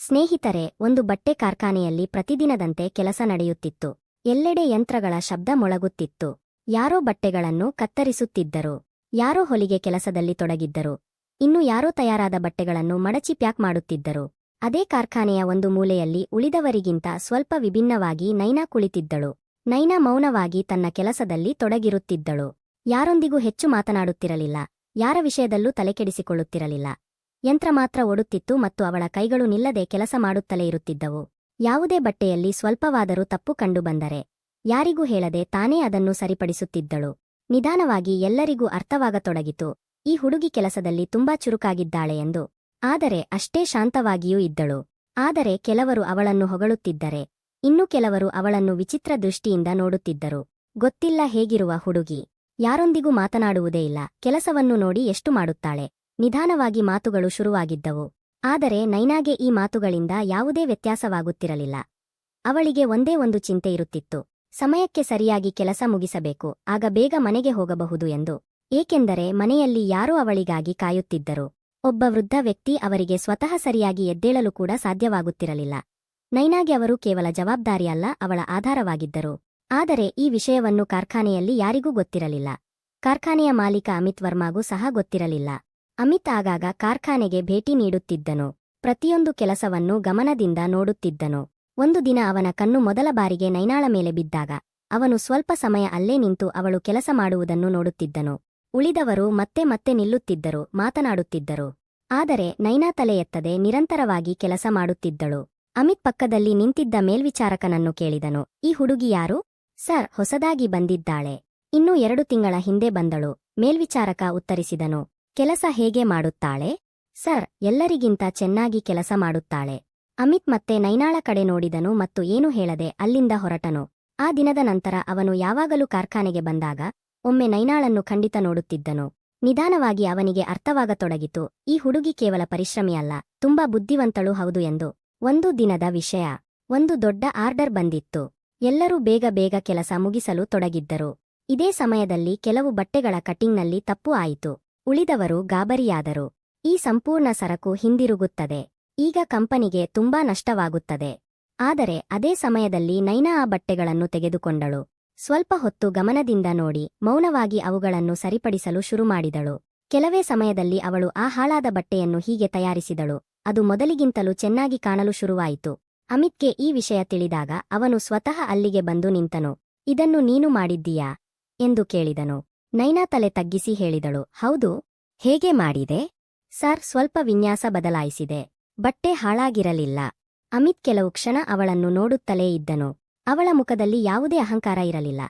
ಸ್ನೇಹಿತರೆ, ಒಂದು ಬಟ್ಟೆ ಕಾರ್ಖಾನೆಯಲ್ಲಿ ಪ್ರತಿದಿನದಂತೆ ಕೆಲಸ ನಡೆಯುತ್ತಿತ್ತು. ಎಲ್ಲೆಡೆ ಯಂತ್ರಗಳ ಶಬ್ದ ಮೊಳಗುತ್ತಿತ್ತು. ಯಾರೋ ಬಟ್ಟೆಗಳನ್ನು ಕತ್ತರಿಸುತ್ತಿದ್ದರು. ಯಾರೋ ಹೊಲಿಗೆ ಕೆಲಸದಲ್ಲಿ ತೊಡಗಿದ್ದರು. ಇನ್ನು ಯಾರೋ ತಯಾರಾದ ಬಟ್ಟೆಗಳನ್ನು ಮಡಚಿ ಪ್ಯಾಕ್ ಮಾಡುತ್ತಿದ್ದರು. ಅದೇ ಕಾರ್ಖಾನೆಯ ಒಂದು ಮೂಲೆಯಲ್ಲಿ ಉಳಿದವರಿಗಿಂತ ಸ್ವಲ್ಪ ವಿಭಿನ್ನವಾಗಿ ನೈನಾ ಕುಳಿತಿದ್ದಳು. ನೈನಾ ಮೌನವಾಗಿ ತನ್ನ ಕೆಲಸದಲ್ಲಿ ತೊಡಗಿರುತ್ತಿದ್ದಳು. ಯಾರೊಂದಿಗೂ ಹೆಚ್ಚು ಮಾತನಾಡುತ್ತಿರಲಿಲ್ಲ. ಯಾರ ವಿಷಯದಲ್ಲೂ ತಲೆಕೆಡಿಸಿಕೊಳ್ಳುತ್ತಿರಲಿಲ್ಲ. ಯಂತ್ರ ಮಾತ್ರ ಓಡುತ್ತಿತ್ತು ಮತ್ತು ಅವಳ ಕೈಗಳು ನಿಲ್ಲದೆ ಕೆಲಸ ಮಾಡುತ್ತಲೇ ಇರುತ್ತಿದ್ದವು. ಯಾವುದೇ ಬಟ್ಟೆಯಲ್ಲಿ ಸ್ವಲ್ಪವಾದರೂ ತಪ್ಪು ಕಂಡುಬಂದರೆ ಯಾರಿಗೂ ಹೇಳದೆ ತಾನೇ ಅದನ್ನು ಸರಿಪಡಿಸುತ್ತಿದ್ದಳು. ನಿಧಾನವಾಗಿ ಎಲ್ಲರಿಗೂ ಅರ್ಥವಾಗತೊಡಗಿತು, ಈ ಹುಡುಗಿ ಕೆಲಸದಲ್ಲಿ ತುಂಬಾ ಚುರುಕಾಗಿದ್ದಾಳೆ ಎಂದು. ಆದರೆ ಅಷ್ಟೇ ಶಾಂತವಾಗಿಯೂ ಇದ್ದಳು. ಆದರೆ ಕೆಲವರು ಅವಳನ್ನು ಹೊಗಳುತ್ತಿದ್ದರೆ, ಇನ್ನು ಕೆಲವರು ಅವಳನ್ನು ವಿಚಿತ್ರ ದೃಷ್ಟಿಯಿಂದ ನೋಡುತ್ತಿದ್ದರು. ಗೊತ್ತಿಲ್ಲ ಹೇಗಿರುವ ಹುಡುಗಿ, ಯಾರೊಂದಿಗೂ ಮಾತನಾಡುವುದೇ ಇಲ್ಲ, ಕೆಲಸವನ್ನು ನೋಡಿ ಎಷ್ಟು ಮಾಡುತ್ತಾಳೆ. ನಿಧಾನವಾಗಿ ಮಾತುಗಳು ಶುರುವಾಗಿದ್ದವು. ಆದರೆ ನೈನಾಗೆ ಈ ಮಾತುಗಳಿಂದ ಯಾವುದೇ ವ್ಯತ್ಯಾಸವಾಗುತ್ತಿರಲಿಲ್ಲ. ಅವಳಿಗೆ ಒಂದೇ ಒಂದು ಚಿಂತೆ ಇರುತ್ತಿತ್ತು, ಸಮಯಕ್ಕೆ ಸರಿಯಾಗಿ ಕೆಲಸ ಮುಗಿಸಬೇಕು, ಆಗ ಬೇಗ ಮನೆಗೆ ಹೋಗಬಹುದು ಎಂದು. ಏಕೆಂದರೆ ಮನೆಯಲ್ಲಿ ಯಾರೋ ಅವಳಿಗಾಗಿ ಕಾಯುತ್ತಿದ್ದರು. ಒಬ್ಬ ವೃದ್ಧ ವ್ಯಕ್ತಿ ಅವರಿಗೆ ಸ್ವತಃ ಸರಿಯಾಗಿ ಎದ್ದೇಳಲು ಕೂಡ ಸಾಧ್ಯವಾಗುತ್ತಿರಲಿಲ್ಲ. ನೈನಾಗೆ ಅವರು ಕೇವಲ ಜವಾಬ್ದಾರಿಯಲ್ಲ, ಅವಳ ಆಧಾರವಾಗಿದ್ದರು. ಆದರೆ ಈ ವಿಷಯವನ್ನು ಕಾರ್ಖಾನೆಯಲ್ಲಿ ಯಾರಿಗೂ ಗೊತ್ತಿರಲಿಲ್ಲ. ಕಾರ್ಖಾನೆಯ ಮಾಲೀಕ ಅಮಿತ್ ವರ್ಮಾಗೂ ಸಹ ಗೊತ್ತಿರಲಿಲ್ಲ. ಅಮಿತ್ ಆಗಾಗ ಕಾರ್ಖಾನೆಗೆ ಭೇಟಿ ನೀಡುತ್ತಿದ್ದನು. ಪ್ರತಿಯೊಂದು ಕೆಲಸವನ್ನು ಗಮನದಿಂದ ನೋಡುತ್ತಿದ್ದನು. ಒಂದು ದಿನ ಅವನ ಕಣ್ಣು ಮೊದಲ ಬಾರಿಗೆ ನೈನಾಳ ಮೇಲೆ ಬಿದ್ದಾಗ ಅವನು ಸ್ವಲ್ಪ ಸಮಯ ಅಲ್ಲೇ ನಿಂತು ಅವಳು ಕೆಲಸ ಮಾಡುವುದನ್ನು ನೋಡುತ್ತಿದ್ದನು. ಉಳಿದವರು ಮತ್ತೆ ಮತ್ತೆ ನಿಲ್ಲುತ್ತಿದ್ದರು, ಮಾತನಾಡುತ್ತಿದ್ದರು. ಆದರೆ ನೈನಾ ತಲೆ ಎತ್ತದೆ ನಿರಂತರವಾಗಿ ಕೆಲಸ ಮಾಡುತ್ತಿದ್ದಳು. ಅಮಿತ್ ಪಕ್ಕದಲ್ಲಿ ನಿಂತಿದ್ದ ಮೇಲ್ವಿಚಾರಕನನ್ನು ಕೇಳಿದನು, ಈ ಹುಡುಗಿ ಯಾರು? ಸರ್, ಹೊಸದಾಗಿ ಬಂದಿದ್ದಾಳೆ. ಇನ್ನೂ 2 ತಿಂಗಳ ಹಿಂದೆ ಬಂದಳು. ಮೇಲ್ವಿಚಾರಕ ಉತ್ತರಿಸಿದನು. ಕೆಲಸ ಹೇಗೆ ಮಾಡುತ್ತಾಳೆ? ಸರ್, ಎಲ್ಲರಿಗಿಂತ ಚೆನ್ನಾಗಿ ಕೆಲಸ ಮಾಡುತ್ತಾಳೆ. ಅಮಿತ್ ಮತ್ತೆ ನೈನಾಳ ಕಡೆ ನೋಡಿದನು ಮತ್ತು ಏನೂ ಹೇಳದೆ ಅಲ್ಲಿಂದ ಹೊರಟನು. ಆ ದಿನದ ನಂತರ ಅವನು ಯಾವಾಗಲೂ ಕಾರ್ಖಾನೆಗೆ ಬಂದಾಗ ಒಮ್ಮೆ ನೈನಾಳನ್ನು ಖಂಡಿತ ನೋಡುತ್ತಿದ್ದನು. ನಿಧಾನವಾಗಿ ಅವನಿಗೆ ಅರ್ಥವಾಗತೊಡಗಿತು, ಈ ಹುಡುಗಿ ಕೇವಲ ಪರಿಶ್ರಮಿಯಲ್ಲ, ತುಂಬಾ ಬುದ್ಧಿವಂತಳೂ ಹೌದು ಎಂದು. ಒಂದು ದಿನದ ವಿಷಯ. ಒಂದು ದೊಡ್ಡ ಆರ್ಡರ್ ಬಂದಿತ್ತು. ಎಲ್ಲರೂ ಬೇಗ ಬೇಗ ಕೆಲಸ ಮುಗಿಸಲು ತೊಡಗಿದ್ದರು. ಇದೇ ಸಮಯದಲ್ಲಿ ಕೆಲವು ಬಟ್ಟೆಗಳ ಕಟಿಂಗ್ನಲ್ಲಿ ತಪ್ಪು ಆಯಿತು. ಉಳಿದವರು ಗಾಬರಿಯಾದರು. ಈ ಸಂಪೂರ್ಣ ಸರಕು ಹಿಂದಿರುಗುತ್ತದೆ. ಈಗ ಕಂಪನಿಗೆ ತುಂಬಾ ನಷ್ಟವಾಗುತ್ತದೆ. ಆದರೆ ಅದೇ ಸಮಯದಲ್ಲಿ ನೈನಾ ಆ ಬಟ್ಟೆಗಳನ್ನು ತೆಗೆದುಕೊಂಡಳು. ಸ್ವಲ್ಪ ಹೊತ್ತು ಗಮನದಿಂದ ನೋಡಿ ಮೌನವಾಗಿ ಅವುಗಳನ್ನು ಸರಿಪಡಿಸಲು ಶುರುಮಾಡಿದಳು. ಕೆಲವೇ ಸಮಯದಲ್ಲಿ ಅವಳು ಆ ಹಾಳಾದ ಬಟ್ಟೆಯನ್ನು ಹೀಗೆ ತಯಾರಿಸಿದಳು, ಅದು ಮೊದಲಿಗಿಂತಲೂ ಚೆನ್ನಾಗಿ ಕಾಣಲು ಶುರುವಾಯಿತು. ಅಮಿತ್ಗೆ ಈ ವಿಷಯ ತಿಳಿದಾಗ ಅವನು ಸ್ವತಃ ಅಲ್ಲಿಗೆ ಬಂದು ನಿಂತನು. ಇದನ್ನು ನೀನು ಮಾಡಿದ್ದೀಯಾ ಎಂದು ಕೇಳಿದನು. ನೈನಾ ತಲೆ ತಗ್ಗಿಸಿ ಹೇಳಿದಳು, ಹೌದು. ಹೇಗೆ ಮಾಡಿದೆ? ಸರ್, ಸ್ವಲ್ಪ ವಿನ್ಯಾಸ ಬದಲಾಯಿಸಿದೆ. ಬಟ್ಟೆ ಹಾಳಾಗಿರಲಿಲ್ಲ. ಅಮಿತ್ ಕೆಲವು ಕ್ಷಣ ಅವಳನ್ನು ನೋಡುತ್ತಲೇ ಇದ್ದನು. ಅವಳ ಮುಖದಲ್ಲಿ ಯಾವುದೇ ಅಹಂಕಾರ ಇರಲಿಲ್ಲ.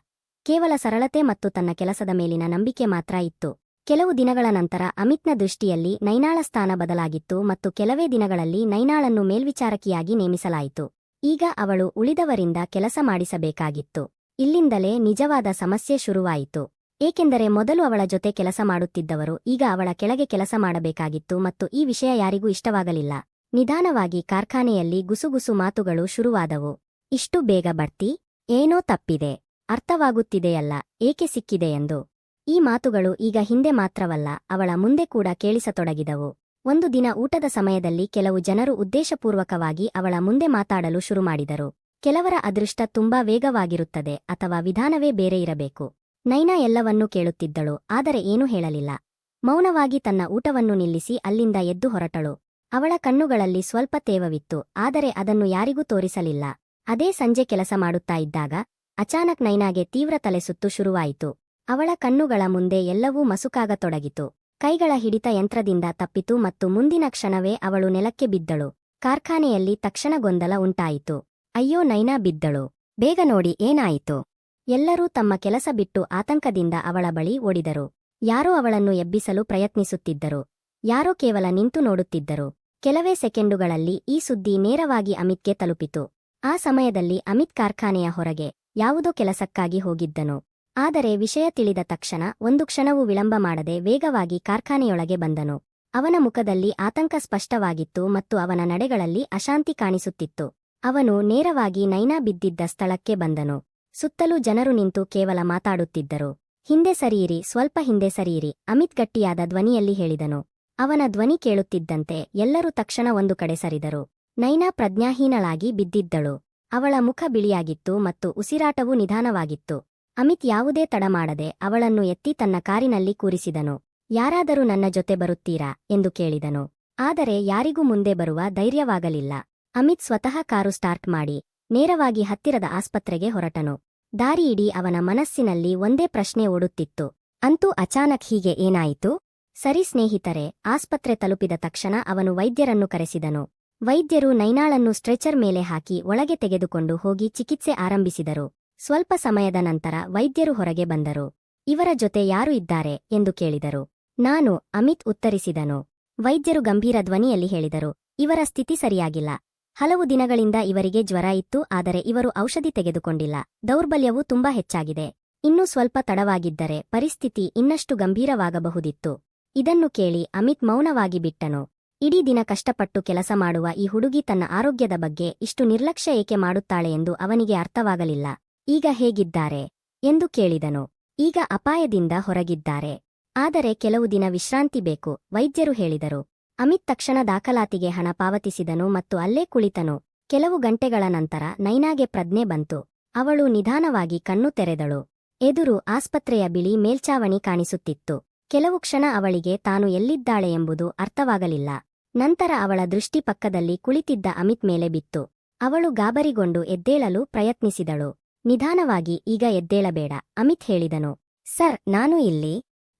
ಕೇವಲ ಸರಳತೆ ಮತ್ತು ತನ್ನ ಕೆಲಸದ ಮೇಲಿನ ನಂಬಿಕೆ ಮಾತ್ರ ಇತ್ತು. ಕೆಲವು ದಿನಗಳ ನಂತರ ಅಮಿತ್ನ ದೃಷ್ಟಿಯಲ್ಲಿ ನೈನಾಳ ಸ್ಥಾನ ಬದಲಾಗಿತ್ತು ಮತ್ತು ಕೆಲವೇ ದಿನಗಳಲ್ಲಿ ನೈನಾಳನ್ನು ಮೇಲ್ವಿಚಾರಕಿಯಾಗಿ ನೇಮಿಸಲಾಯಿತು. ಈಗ ಅವಳು ಉಳಿದವರಿಂದ ಕೆಲಸ ಮಾಡಿಸಬೇಕಾಗಿತ್ತು. ಇಲ್ಲಿಂದಲೇ ನಿಜವಾದ ಸಮಸ್ಯೆ ಶುರುವಾಯಿತು. ಏಕೆಂದರೆ ಮೊದಲು ಅವಳ ಜೊತೆ ಕೆಲಸ ಮಾಡುತ್ತಿದ್ದವರು ಈಗ ಅವಳ ಕೆಳಗೆ ಕೆಲಸ ಮಾಡಬೇಕಾಗಿತ್ತು ಮತ್ತು ಈ ವಿಷಯ ಯಾರಿಗೂ ಇಷ್ಟವಾಗಲಿಲ್ಲ. ನಿಧಾನವಾಗಿ ಕಾರ್ಖಾನೆಯಲ್ಲಿ ಗುಸುಗುಸು ಮಾತುಗಳು ಶುರುವಾದವು. ಇಷ್ಟು ಬೇಗ ಬಡ್ತಿ? ಏನೋ ತಪ್ಪಿದೆ. ಅರ್ಥವಾಗುತ್ತಿದೆಯಲ್ಲ ಏಕೆ ಸಿಕ್ಕಿದೆ ಎಂದು. ಈ ಮಾತುಗಳು ಈಗ ಹಿಂದೆ ಮಾತ್ರವಲ್ಲ, ಅವಳ ಮುಂದೆ ಕೂಡ ಕೇಳಿಸತೊಡಗಿದವು. ಒಂದು ದಿನ ಊಟದ ಸಮಯದಲ್ಲಿ ಕೆಲವು ಜನರು ಉದ್ದೇಶಪೂರ್ವಕವಾಗಿ ಅವಳ ಮುಂದೆ ಮಾತಾಡಲು ಶುರುಮಾಡಿದರು. ಕೆಲವರ ಅದೃಷ್ಟ ತುಂಬಾ ವೇಗವಾಗಿರುತ್ತದೆ ಅಥವಾ ವಿಧಾನವೇ ಬೇರೆ ಇರಬೇಕು. ನೈನಾ ಎಲ್ಲವನ್ನೂ ಕೇಳುತ್ತಿದ್ದಳು, ಆದರೆ ಏನೂ ಹೇಳಲಿಲ್ಲ. ಮೌನವಾಗಿ ತನ್ನ ಊಟವನ್ನು ನಿಲ್ಲಿಸಿ ಅಲ್ಲಿಂದ ಎದ್ದು ಹೊರಟಳು. ಅವಳ ಕಣ್ಣುಗಳಲ್ಲಿ ಸ್ವಲ್ಪ ತೇವವಿತ್ತು, ಆದರೆ ಅದನ್ನು ಯಾರಿಗೂ ತೋರಿಸಲಿಲ್ಲ. ಅದೇ ಸಂಜೆ ಕೆಲಸ ಮಾಡುತ್ತಾ ಇದ್ದಾಗ ಅಚಾನಕ್ ನೈನಾಗೆ ತೀವ್ರ ತಲೆಸುತ್ತು ಶುರುವಾಯಿತು. ಅವಳ ಕಣ್ಣುಗಳ ಮುಂದೆ ಎಲ್ಲವೂ ಮಸುಕಾಗತೊಡಗಿತು. ಕೈಗಳ ಹಿಡಿತ ಯಂತ್ರದಿಂದ ತಪ್ಪಿತು ಮತ್ತು ಮುಂದಿನ ಕ್ಷಣವೇ ಅವಳು ನೆಲಕ್ಕೆ ಬಿದ್ದಳು. ಕಾರ್ಖಾನೆಯಲ್ಲಿ ತಕ್ಷಣ ಗೊಂದಲ ಉಂಟಾಯಿತು. ಅಯ್ಯೋ, ನೈನಾ ಬಿದ್ದಳು. ಬೇಗ ನೋಡಿ, ಏನಾಯಿತು? ಎಲ್ಲರೂ ತಮ್ಮ ಕೆಲಸ ಬಿಟ್ಟು ಆತಂಕದಿಂದ ಅವಳ ಬಳಿ ಓಡಿದರು. ಯಾರೋ ಅವಳನ್ನು ಎಬ್ಬಿಸಲು ಪ್ರಯತ್ನಿಸುತ್ತಿದ್ದರು. ಯಾರೋ ಕೇವಲ ನಿಂತು ನೋಡುತ್ತಿದ್ದರು. ಕೆಲವೇ ಸೆಕೆಂಡುಗಳಲ್ಲಿ ಈ ಸುದ್ದಿ ನೇರವಾಗಿ ಅಮಿತ್ಗೆ ತಲುಪಿತು. ಆ ಸಮಯದಲ್ಲಿ ಅಮಿತ್ ಕಾರ್ಖಾನೆಯ ಹೊರಗೆ ಯಾವುದೋ ಕೆಲಸಕ್ಕಾಗಿ ಹೋಗಿದ್ದನು. ಆದರೆ ವಿಷಯ ತಿಳಿದ ತಕ್ಷಣ ಒಂದು ಕ್ಷಣವೂ ವಿಳಂಬ ಮಾಡದೆ ವೇಗವಾಗಿ ಕಾರ್ಖಾನೆಯೊಳಗೆ ಬಂದನು. ಅವನ ಮುಖದಲ್ಲಿ ಆತಂಕ ಸ್ಪಷ್ಟವಾಗಿತ್ತು ಮತ್ತು ಅವನ ನಡೆಗಳಲ್ಲಿ ಅಶಾಂತಿ ಕಾಣಿಸುತ್ತಿತ್ತು. ಅವನು ನೇರವಾಗಿ ನೈನಾ ಬಿದ್ದಿದ್ದ ಸ್ಥಳಕ್ಕೆ ಬಂದನು. ಸುತ್ತಲೂ ಜನರು ನಿಂತು ಕೇವಲ ಮಾತಾಡುತ್ತಿದ್ದರು. ಹಿಂದೆ ಸರಿಯಿರಿ, ಸ್ವಲ್ಪ ಹಿಂದೆ ಸರಿಯಿರಿ, ಅಮಿತ್ ಗಟ್ಟಿಯಾದ ಧ್ವನಿಯಲ್ಲಿ ಹೇಳಿದನು. ಅವನ ಧ್ವನಿ ಕೇಳುತ್ತಿದ್ದಂತೆ ಎಲ್ಲರೂ ತಕ್ಷಣ ಒಂದು ಕಡೆ ಸರಿದರು. ನೈನಾ ಪ್ರಜ್ಞಾಹೀನಳಾಗಿ ಬಿದ್ದಿದ್ದಳು. ಅವಳ ಮುಖ ಬಿಳಿಯಾಗಿತ್ತು ಮತ್ತು ಉಸಿರಾಟವೂ ನಿಧಾನವಾಗಿತ್ತು. ಅಮಿತ್ ಯಾವುದೇ ತಡ ಮಾಡದೆ ಅವಳನ್ನು ಎತ್ತಿ ತನ್ನ ಕಾರಿನಲ್ಲಿ ಕೂರಿಸಿದನು. ಯಾರಾದರೂ ನನ್ನ ಜೊತೆ ಬರುತ್ತೀರಾ ಎಂದು ಕೇಳಿದನು. ಆದರೆ ಯಾರಿಗೂ ಮುಂದೆ ಬರುವ ಧೈರ್ಯವಾಗಲಿಲ್ಲ. ಅಮಿತ್ ಸ್ವತಃ ಕಾರು ಸ್ಟಾರ್ಟ್ ಮಾಡಿ ನೇರವಾಗಿ ಹತ್ತಿರದ ಆಸ್ಪತ್ರೆಗೆ ಹೊರಟನು. ದಾರಿಯಿಡೀ ಅವನ ಮನಸ್ಸಿನಲ್ಲಿ ಒಂದೇ ಪ್ರಶ್ನೆ ಓಡುತ್ತಿತ್ತು. ಅಂತೂ ಅಚಾನಕ್ ಹೀಗೆ ಏನಾಯಿತು? ಸರಿ ಸ್ನೇಹಿತರೆ, ಆಸ್ಪತ್ರೆ ತಲುಪಿದ ತಕ್ಷಣ ಅವನು ವೈದ್ಯರನ್ನು ಕರೆಸಿದನು. ವೈದ್ಯರು ನೈನಾಳನ್ನು ಸ್ಟ್ರೆಚರ್ ಮೇಲೆ ಹಾಕಿ ಒಳಗೆ ತೆಗೆದುಕೊಂಡು ಹೋಗಿ ಚಿಕಿತ್ಸೆ ಆರಂಭಿಸಿದರು. ಸ್ವಲ್ಪ ಸಮಯದ ನಂತರ ವೈದ್ಯರು ಹೊರಗೆ ಬಂದರು. ಇವರ ಜೊತೆ ಯಾರು ಇದ್ದಾರೆ ಎಂದು ಕೇಳಿದರು. ನಾನು, ಅಮಿತ್ ಉತ್ತರಿಸಿದನು. ವೈದ್ಯರು ಗಂಭೀರ ಧ್ವನಿಯಲ್ಲಿ ಹೇಳಿದರು, ಇವರ ಸ್ಥಿತಿ ಸರಿಯಾಗಿಲ್ಲ. ಹಲವು ದಿನಗಳಿಂದ ಇವರಿಗೆ ಜ್ವರ ಇತ್ತು, ಆದರೆ ಇವರು ಔಷಧಿ ತೆಗೆದುಕೊಂಡಿಲ್ಲ. ದೌರ್ಬಲ್ಯವು ತುಂಬಾ ಹೆಚ್ಚಾಗಿದೆ. ಇನ್ನೂ ಸ್ವಲ್ಪ ತಡವಾಗಿದ್ದರೆ ಪರಿಸ್ಥಿತಿ ಇನ್ನಷ್ಟು ಗಂಭೀರವಾಗಬಹುದಿತ್ತು. ಇದನ್ನು ಕೇಳಿ ಅಮಿತ್ ಮೌನವಾಗಿ ಬಿಟ್ಟನು. ಇಡೀ ದಿನ ಕಷ್ಟಪಟ್ಟು ಕೆಲಸ ಮಾಡುವ ಈ ಹುಡುಗಿ ತನ್ನ ಆರೋಗ್ಯದ ಬಗ್ಗೆ ಇಷ್ಟು ನಿರ್ಲಕ್ಷ್ಯ ಏಕೆ ಮಾಡುತ್ತಾಳೆ ಎಂದು ಅವನಿಗೆ ಅರ್ಥವಾಗಲಿಲ್ಲ. ಈಗ ಹೇಗಿದ್ದಾರೆ ಎಂದು ಕೇಳಿದನು. ಈಗ ಅಪಾಯದಿಂದ ಹೊರಗಿದ್ದಾರೆ. ಆದರೆ ಕೆಲವು ದಿನ ವಿಶ್ರಾಂತಿ ಬೇಕು, ವೈದ್ಯರು ಹೇಳಿದರು. ಅಮಿತ್ ತಕ್ಷಣ ದಾಖಲಾತಿಗೆ ಹಣ ಪಾವತಿಸಿದನು ಮತ್ತು ಅಲ್ಲೇ ಕುಳಿತನು. ಕೆಲವು ಗಂಟೆಗಳ ನಂತರ ನೈನಾಗೆ ಪ್ರಜ್ಞೆ ಬಂತು. ಅವಳು ನಿಧಾನವಾಗಿ ಕಣ್ಣು ತೆರೆದಳು. ಎದುರು ಆಸ್ಪತ್ರೆಯ ಬಿಳಿ ಮೇಲ್ಚಾವಣಿ ಕಾಣಿಸುತ್ತಿತ್ತು. ಕೆಲವು ಕ್ಷಣ ಅವಳಿಗೆ ತಾನು ಎಲ್ಲಿದ್ದಾಳೆ ಎಂಬುದು ಅರ್ಥವಾಗಲಿಲ್ಲ. ನಂತರ ಅವಳ ದೃಷ್ಟಿ ಪಕ್ಕದಲ್ಲಿ ಕುಳಿತಿದ್ದ ಅಮಿತ್ ಮೇಲೆ ಬಿತ್ತು. ಅವಳು ಗಾಬರಿಗೊಂಡು ಎದ್ದೇಳಲು ಪ್ರಯತ್ನಿಸಿದಳು. ನಿಧಾನವಾಗಿ, ಈಗ ಎದ್ದೇಳಬೇಡ, ಅಮಿತ್ ಹೇಳಿದನು. ಸರ್, ನಾನು ಇಲ್ಲಿ.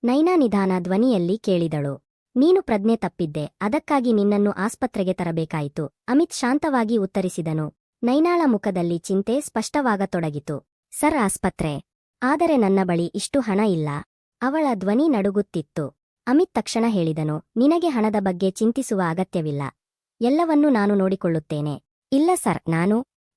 ನೈನಾ ನಿಧಾನ ಧ್ವನಿಯಲ್ಲಿ ಕೇಳಿದಳು. ನೀನು ಪ್ರಜ್ಞೆ ತಪ್ಪಿದ್ದೆ, ಅದಕ್ಕಾಗಿ ನಿನ್ನನ್ನು ಆಸ್ಪತ್ರೆಗೆ ತರಬೇಕಾಯಿತು, ಅಮಿತ್ ಶಾಂತವಾಗಿ ಉತ್ತರಿಸಿದನು. ನೈನಾಳ ಮುಖದಲ್ಲಿ ಚಿಂತೆ ಸ್ಪಷ್ಟವಾಗತೊಡಗಿತು. ಸರ್, ಆಸ್ಪತ್ರೆ? ಆದರೆ ನನ್ನ ಬಳಿ ಇಷ್ಟು ಹಣ ಇಲ್ಲ. ಅವಳ ಧ್ವನಿ ನಡುಗುತ್ತಿತ್ತು. ಅಮಿತ್ ತಕ್ಷಣ ಹೇಳಿದನು, ನಿನಗೆ ಹಣದ ಬಗ್ಗೆ ಚಿಂತಿಸುವ ಅಗತ್ಯವಿಲ್ಲ. ಎಲ್ಲವನ್ನೂ ನಾನು ನೋಡಿಕೊಳ್ಳುತ್ತೇನೆ. ಇಲ್ಲ ಸರ್,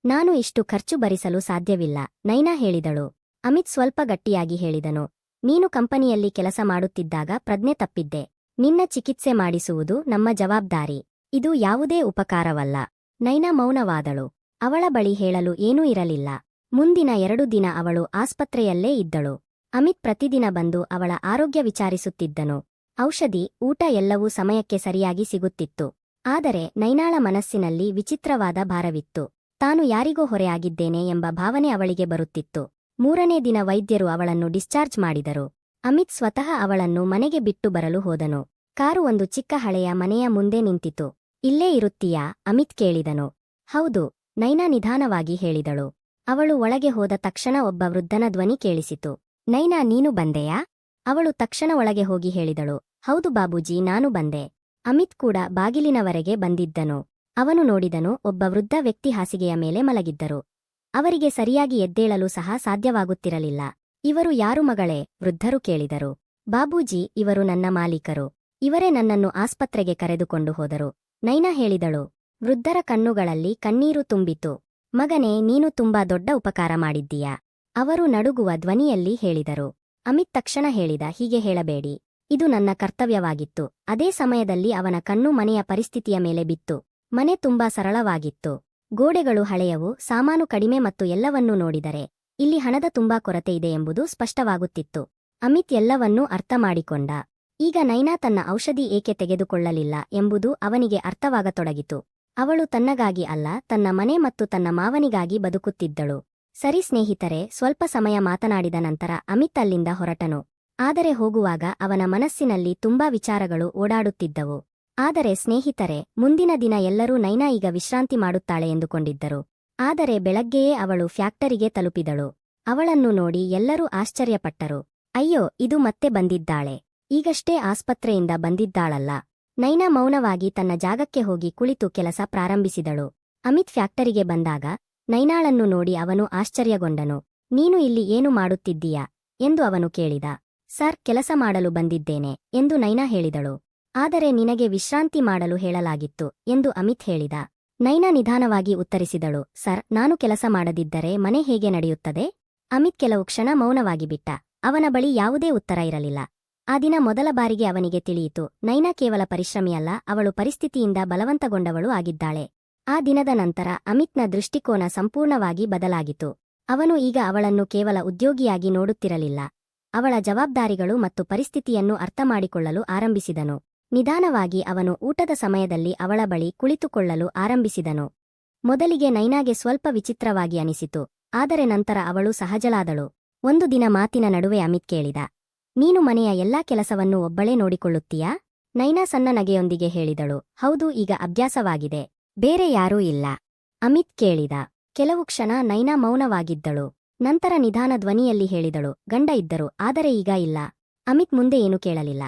ನಾನು ಇಷ್ಟು ಖರ್ಚು ಭರಿಸಲು ಸಾಧ್ಯವಿಲ್ಲ, ನೈನಾ ಹೇಳಿದಳು. ಅಮಿತ್ ಸ್ವಲ್ಪ ಗಟ್ಟಿಯಾಗಿ ಹೇಳಿದನು, ನೀನು ಕಂಪನಿಯಲ್ಲಿ ಕೆಲಸ ಮಾಡುತ್ತಿದ್ದಾಗ ಪ್ರಜ್ಞೆ ತಪ್ಪಿದ್ದೆ. ನಿನ್ನ ಚಿಕಿತ್ಸೆ ಮಾಡಿಸುವುದು ನಮ್ಮ ಜವಾಬ್ದಾರಿ. ಇದು ಯಾವುದೇ ಉಪಕಾರವಲ್ಲ. ನೈನಾ ಮೌನವಾದಳು. ಅವಳ ಬಳಿ ಹೇಳಲು ಏನೂ ಇರಲಿಲ್ಲ. ಮುಂದಿನ 2 ದಿನ ಅವಳು ಆಸ್ಪತ್ರೆಯಲ್ಲೇ ಇದ್ದಳು. ಅಮಿತ್ ಪ್ರತಿದಿನ ಬಂದು ಅವಳ ಆರೋಗ್ಯ ವಿಚಾರಿಸುತ್ತಿದ್ದನು. ಔಷಧಿ, ಊಟ ಎಲ್ಲವೂ ಸಮಯಕ್ಕೆ ಸರಿಯಾಗಿ ಸಿಗುತ್ತಿತ್ತು. ಆದರೆ ನೈನಾಳ ಮನಸ್ಸಿನಲ್ಲಿ ವಿಚಿತ್ರವಾದ ಭಾರವಿತ್ತು. ತಾನು ಯಾರಿಗೋ ಹೊರೆಯಾಗಿದ್ದೇನೆ ಎಂಬ ಭಾವನೆ ಅವಳಿಗೆ ಬರುತ್ತಿತ್ತು. 3ನೇ ದಿನ ವೈದ್ಯರು ಅವಳನ್ನು ಡಿಸ್ಚಾರ್ಜ್ ಮಾಡಿದರು. ಅಮಿತ್ ಸ್ವತಃ ಅವಳನ್ನು ಮನೆಗೆ ಬಿಟ್ಟು ಬರಲು ಹೋದನು. ಕಾರು ಒಂದು ಚಿಕ್ಕ ಹಳೆಯ ಮನೆಯ ಮುಂದೆ ನಿಂತಿತು. ಇಲ್ಲೇ ಇರುತ್ತೀಯಾ? ಅಮಿತ್ ಕೇಳಿದನು. ಹೌದು, ನೈನಾ ನಿಧಾನವಾಗಿ ಹೇಳಿದಳು. ಅವಳು ಒಳಗೆ ಹೋದ ತಕ್ಷಣ ಒಬ್ಬ ವೃದ್ಧನ ಧ್ವನಿ ಕೇಳಿಸಿತು. ನೈನಾ, ನೀನು ಬಂದೆಯಾ? ಅವಳು ತಕ್ಷಣ ಒಳಗೆ ಹೋಗಿ ಹೇಳಿದಳು. ಹೌದು ಬಾಬೂಜಿ, ನಾನು ಬಂದೆ. ಅಮಿತ್ ಕೂಡ ಬಾಗಿಲಿನವರೆಗೆ ಬಂದಿದ್ದನು. ಅವನು ನೋಡಿದನು, ಒಬ್ಬ ವೃದ್ಧ ವ್ಯಕ್ತಿ ಹಾಸಿಗೆಯ ಮೇಲೆ ಮಲಗಿದ್ದರು. ಅವರಿಗೆ ಸರಿಯಾಗಿ ಎದ್ದೇಳಲು ಸಹ ಸಾಧ್ಯವಾಗುತ್ತಿರಲಿಲ್ಲ. ಇವರು ಯಾರು ಮಗಳೇ? ವೃದ್ಧರು ಕೇಳಿದರು. ಬಾಬೂಜಿ, ಇವರು ನನ್ನ ಮಾಲೀಕರು. ಇವರೇ ನನ್ನನ್ನು ಆಸ್ಪತ್ರೆಗೆ ಕರೆದುಕೊಂಡು ಹೋದರು, ನೈನಾ ಹೇಳಿದಳು. ವೃದ್ಧರ ಕಣ್ಣುಗಳಲ್ಲಿ ಕಣ್ಣೀರು ತುಂಬಿತು. ಮಗನೇ, ನೀನು ತುಂಬಾ ದೊಡ್ಡ ಉಪಕಾರ ಮಾಡಿದ್ದೀಯಾ, ಅವರು ನಡುಗುವ ಧ್ವನಿಯಲ್ಲಿ ಹೇಳಿದರು. ಅಮಿತ್ ತಕ್ಷಣ ಹೇಳಿದ, ಹೀಗೆ ಹೇಳಬೇಡಿ. ಇದು ನನ್ನ ಕರ್ತವ್ಯವಾಗಿತ್ತು. ಅದೇ ಸಮಯದಲ್ಲಿ ಅವನ ಕಣ್ಣು ಮನೆಯ ಪರಿಸ್ಥಿತಿಯ ಮೇಲೆ ಬಿತ್ತು. ಮನೆ ತುಂಬಾ ಸರಳವಾಗಿತ್ತು. ಗೋಡೆಗಳು ಹಳೆಯವು, ಸಾಮಾನು ಕಡಿಮೆ ಮತ್ತು ಎಲ್ಲವನ್ನೂ ನೋಡಿದರೆ ಇಲ್ಲಿ ಹಣದ ತುಂಬಾ ಕೊರತೆ ಇದೆ ಎಂಬುದು ಸ್ಪಷ್ಟವಾಗುತ್ತಿತ್ತು. ಅಮಿತ್ ಎಲ್ಲವನ್ನೂ ಅರ್ಥ ಮಾಡಿಕೊಂಡ. ಈಗ ನೈನಾ ತನ್ನ ಔಷಧಿ ಏಕೆ ತೆಗೆದುಕೊಳ್ಳಲಿಲ್ಲ ಎಂಬುದು ಅವನಿಗೆ ಅರ್ಥವಾಗತೊಡಗಿತು. ಅವಳು ತನ್ನಗಾಗಿ ಅಲ್ಲ, ತನ್ನ ಮನೆ ಮತ್ತು ತನ್ನ ಮಾವನಿಗಾಗಿ ಬದುಕುತ್ತಿದ್ದಳು. ಸರಿ ಸ್ನೇಹಿತರೆ, ಸ್ವಲ್ಪ ಸಮಯ ಮಾತನಾಡಿದ ನಂತರ ಅಮಿತ್ ಅಲ್ಲಿಂದ ಹೊರಟನು. ಆದರೆ ಹೋಗುವಾಗ ಅವನ ಮನಸ್ಸಿನಲ್ಲಿ ತುಂಬಾ ವಿಚಾರಗಳು ಓಡಾಡುತ್ತಿದ್ದವು. ಆದರೆ ಸ್ನೇಹಿತರೆ, ಮುಂದಿನ ದಿನ ಎಲ್ಲರೂ ನೈನಾ ಈಗ ವಿಶ್ರಾಂತಿ ಮಾಡುತ್ತಾಳೆ ಎಂದುಕೊಂಡಿದ್ದರು. ಆದರೆ ಬೆಳಗ್ಗೆಯೇ ಅವಳು ಫ್ಯಾಕ್ಟರಿಗೆ ತಲುಪಿದಳು. ಅವಳನ್ನು ನೋಡಿ ಎಲ್ಲರೂ ಆಶ್ಚರ್ಯಪಟ್ಟರು. ಅಯ್ಯೋ, ಇದು ಮತ್ತೆ ಬಂದಿದ್ದಾಳೆ. ಈಗಷ್ಟೇ ಆಸ್ಪತ್ರೆಯಿಂದ ಬಂದಿದ್ದಾಳಲ್ಲ. ನೈನಾ ಮೌನವಾಗಿ ತನ್ನ ಜಾಗಕ್ಕೆ ಹೋಗಿ ಕುಳಿತು ಕೆಲಸ ಪ್ರಾರಂಭಿಸಿದಳು. ಅಮಿತ್ ಫ್ಯಾಕ್ಟರಿಗೆ ಬಂದಾಗ ನೈನಾಳನ್ನು ನೋಡಿ ಅವನು ಆಶ್ಚರ್ಯಗೊಂಡನು. ನೀನು ಇಲ್ಲಿ ಏನು ಮಾಡುತ್ತಿದ್ದೀಯಾ ಎಂದು ಅವನು ಕೇಳಿದ. ಸರ್, ಕೆಲಸ ಮಾಡಲು ಬಂದಿದ್ದೇನೆ ಎಂದು ನೈನಾ ಹೇಳಿದಳು. ಆದರೆ ನಿನಗೆ ವಿಶ್ರಾಂತಿ ಮಾಡಲು ಹೇಳಲಾಗಿತ್ತು ಎಂದು ಅಮಿತ್ ಹೇಳಿದ. ನೈನಾ ನಿಧಾನವಾಗಿ ಉತ್ತರಿಸಿದಳು, ಸರ್, ನಾನು ಕೆಲಸ ಮಾಡದಿದ್ದರೆ ಮನೆ ಹೇಗೆ ನಡೆಯುತ್ತದೆ? ಅಮಿತ್ ಕೆಲವು ಕ್ಷಣ ಮೌನವಾಗಿ ಬಿಟ್ಟ. ಅವನ ಬಳಿ ಯಾವುದೇ ಉತ್ತರ ಇರಲಿಲ್ಲ. ಆ ದಿನ ಮೊದಲ ಬಾರಿಗೆ ಅವನಿಗೆ ತಿಳಿಯಿತು, ನೈನಾ ಕೇವಲ ಪರಿಶ್ರಮಿಯಲ್ಲ, ಅವಳು ಪರಿಸ್ಥಿತಿಯಿಂದ ಬಲವಂತಗೊಂಡವಳು ಆಗಿದ್ದಾಳೆ. ಆ ದಿನದ ನಂತರ ಅಮಿತ್ನ ದೃಷ್ಟಿಕೋನ ಸಂಪೂರ್ಣವಾಗಿ ಬದಲಾಗಿತು. ಅವನು ಈಗ ಅವಳನ್ನು ಕೇವಲ ಉದ್ಯೋಗಿಯಾಗಿ ನೋಡುತ್ತಿರಲಿಲ್ಲ. ಅವಳ ಜವಾಬ್ದಾರಿಗಳು ಮತ್ತು ಪರಿಸ್ಥಿತಿಯನ್ನು ಅರ್ಥಮಾಡಿಕೊಳ್ಳಲು ಆರಂಭಿಸಿದನು. ನಿಧಾನವಾಗಿ ಅವನು ಊಟದ ಸಮಯದಲ್ಲಿ ಅವಳ ಬಳಿ ಕುಳಿತುಕೊಳ್ಳಲು ಆರಂಭಿಸಿದನು. ಮೊದಲಿಗೆ ನೈನಾಗೆ ಸ್ವಲ್ಪ ವಿಚಿತ್ರವಾಗಿ ಅನಿಸಿತು, ಆದರೆ ನಂತರ ಅವಳು ಸಹಜಳಾದಳು. ಒಂದು ದಿನ ಮಾತಿನ ನಡುವೆ ಅಮಿತ್ ಕೇಳಿದ, ನೀನು ಮನೆಯ ಎಲ್ಲಾ ಕೆಲಸವನ್ನು ಒಬ್ಬಳೇ ನೋಡಿಕೊಳ್ಳುತ್ತೀಯಾ? ನೈನಾ ಸಣ್ಣ ನಗೆಯೊಂದಿಗೆ ಹೇಳಿದಳು, ಹೌದು, ಈಗ ಅಭ್ಯಾಸವಾಗಿದೆ. ಬೇರೆ ಯಾರೂ ಇಲ್ಲ. ಅಮಿತ್ ಕೇಳಿದ. ಕೆಲವು ಕ್ಷಣ ನೈನಾ ಮೌನವಾಗಿದ್ದಳು. ನಂತರ ನಿಧಾನ ಧ್ವನಿಯಲ್ಲಿ ಹೇಳಿದಳು, ಗಂಡ ಇದ್ದರು, ಆದರೆ ಈಗ ಇಲ್ಲ. ಅಮಿತ್ ಮುಂದೆ ಏನೂ ಕೇಳಲಿಲ್ಲ.